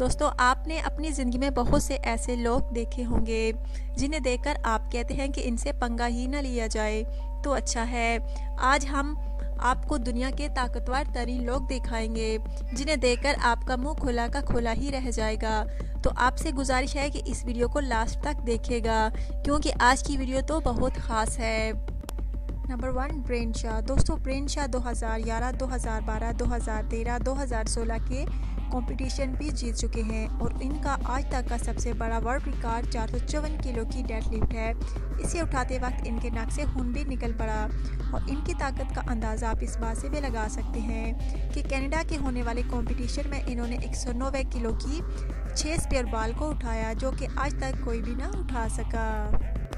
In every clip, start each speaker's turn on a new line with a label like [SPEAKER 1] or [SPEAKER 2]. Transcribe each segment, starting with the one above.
[SPEAKER 1] दोस्तों, आपने अपनी ज़िंदगी में बहुत से ऐसे लोग देखे होंगे जिन्हें देखकर आप कहते हैं कि इनसे पंगा ही ना लिया जाए तो अच्छा है। आज हम आपको दुनिया के ताकतवर तरीन लोग दिखाएंगे जिन्हें देखकर आपका मुंह खुला का खुला ही रह जाएगा। तो आपसे गुजारिश है कि इस वीडियो को लास्ट तक देखिएगा क्योंकि आज की वीडियो तो बहुत ख़ास है। Number 1, brain Shah. दोस्तों, ब्रेन शाह 2011, 2012, 2013, 2016 के कंपटीशन भी जीत चुके हैं और इनका आज तक का सबसे बड़ा वर्ल्ड रिकॉर्ड 454 किलो की डेडलिफ्ट है। इसे उठाते वक्त इनके नाक से खून भी निकल पड़ा और इनकी ताकत का अंदाज़ा आप इस बात से भी लगा सकते हैं कि कनाडा के होने वाले कंपटीशन में इन्होंने 190 किलो की 6 स्पेयर बॉल को उठाया, जो कि आज तक कोई भी ना उठा सका।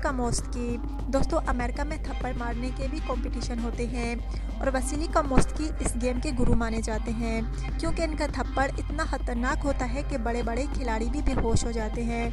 [SPEAKER 1] कामोत्स्की। दोस्तों, अमेरिका में थप्पड़ मारने के भी कंपटीशन होते हैं और वसीली कामोत्स्की इस गेम के गुरु माने जाते हैं क्योंकि इनका थप्पड़ इतना खतरनाक होता है कि बड़े बड़े खिलाड़ी भी बेहोश हो जाते हैं।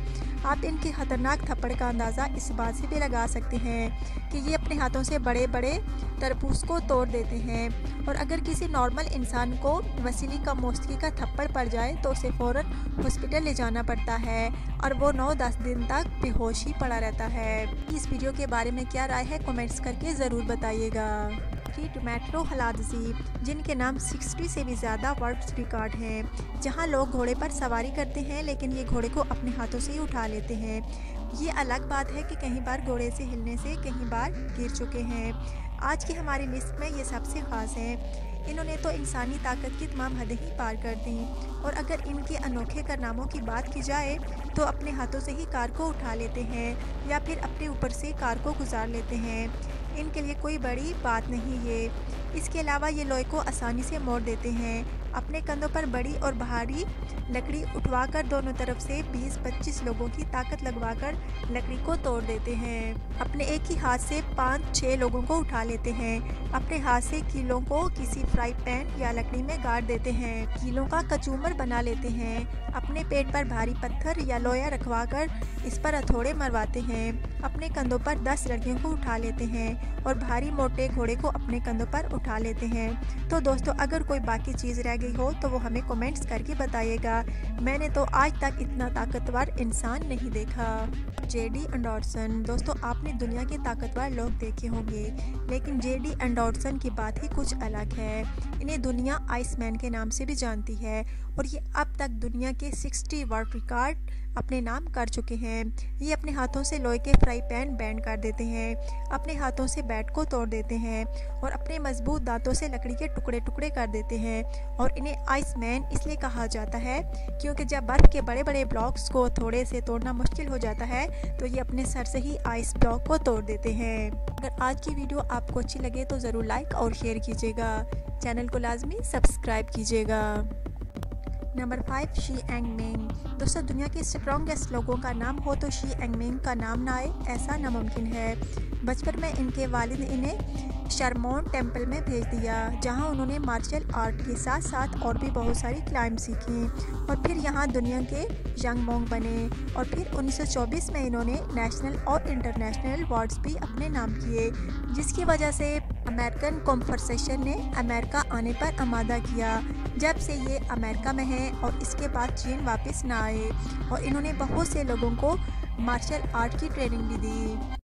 [SPEAKER 1] आप इनके खतरनाक थप्पड़ का अंदाज़ा इस बात से भी लगा सकते हैं कि ये अपने हाथों से बड़े बड़े तरबूज को तोड़ देते हैं और अगर किसी नॉर्मल इंसान को वसीली कामोत्स्की का थप्पड़ पड़ जाए तो उसे फ़ौरन हॉस्पिटल ले जाना पड़ता है और वो 9-10 दिन तक बेहोश ही पड़ा रहता है। इस वीडियो के बारे में क्या राय है कमेंट्स करके ज़रूर बताइएगा। मेट्रो हलादजी, जिनके नाम 60 से भी ज़्यादा वर्ल्ड रिकॉर्ड हैं, जहां लोग घोड़े पर सवारी करते हैं लेकिन ये घोड़े को अपने हाथों से ही उठा लेते हैं। ये अलग बात है कि कहीं बार घोड़े से हिलने से कहीं बार गिर चुके हैं। आज की हमारी लिस्ट में ये सबसे ख़ास हैं। इन्होंने तो इंसानी ताकत की तमाम हदें ही पार कर दी और अगर इनके अनोखे कारनामों की बात की जाए तो अपने हाथों से ही कार को उठा लेते हैं या फिर अपने ऊपर से कार को गुजार लेते हैं। इनके लिए कोई बड़ी बात नहीं ये। इसके अलावा ये लोहे को आसानी से मोड़ देते हैं। अपने कंधों पर बड़ी और भारी लकड़ी उठवाकर दोनों तरफ से 20-25 लोगों की ताकत लगवाकर लकड़ी को तोड़ देते हैं। अपने एक ही हाथ से 5-6 लोगों को उठा लेते हैं। अपने हाथ से कीलों को किसी फ्राई पैन या लकड़ी में गाड़ देते हैं। कीलों का कचूमर बना लेते हैं। अपने पेट पर भारी पत्थर या लोया रखवाकर इस पर हथौड़े मरवाते हैं। अपने कंधों पर 10 लड़कियों को उठा लेते हैं और भारी मोटे घोड़े को अपने कंधों पर उठा लेते हैं। तो दोस्तों, अगर कोई बाकी चीज़ रह गई हो तो वो हमें कमेंट्स करके बताइएगा। मैंने तो आज तक इतना ताकतवर इंसान नहीं देखा। JD Anderson. दोस्तों, आपने दुनिया के ताकतवर लोग देखे होंगे लेकिन जेडी एंडरसन की बात ही कुछ अलग है। इन्हें दुनिया आइसमैन के नाम से भी जानती है और ये अब तक दुनिया के 60 वर्ल्ड रिकॉर्ड अपने नाम कर चुके हैं। ये अपने हाथों से लोहे के फ्राई पैन बैंड कर देते हैं, अपने हाथों से बैट को तोड़ देते हैं और अपने मजबूत दांतों से लकड़ी के टुकड़े टुकड़े कर देते हैं और इन्हें आइसमैन इसलिए कहा जाता है क्योंकि जब बर्फ़ के बड़े बड़े ब्लॉक्स को थोड़े से तोड़ना मुश्किल हो जाता है तो ये अपने सर से ही आइस ब्लॉक को तोड़ देते हैं। अगर आज की वीडियो आपको अच्छी लगे तो ज़रूर लाइक और शेयर कीजिएगा। चैनल को लाजमी सब्सक्राइब कीजिएगा। नंबर 5, शी एंगमिंग। दोस्तों, दुनिया के स्ट्रॉन्गेस्ट लोगों का नाम हो तो शी एंगमिंग का नाम ना आए ऐसा नामुमकिन है। बचपन में इनके वालिद इन्हें शरमोन टेम्पल में भेज दिया जहां उन्होंने मार्शल आर्ट के साथ साथ और भी बहुत सारी क्लाइंब सीखी और फिर यहां दुनिया के यंग मोंग बने और फिर 1924 में इन्होंने नेशनल और इंटरनेशनल अवार्ड्स भी अपने नाम किए, जिसकी वजह से अमेरिकन कॉन्फेडरेशन ने अमेरिका आने पर आमादा किया। जब से ये अमेरिका में हैं और इसके बाद चीन वापस ना आए और इन्होंने बहुत से लोगों को मार्शल आर्ट की ट्रेनिंग भी दी।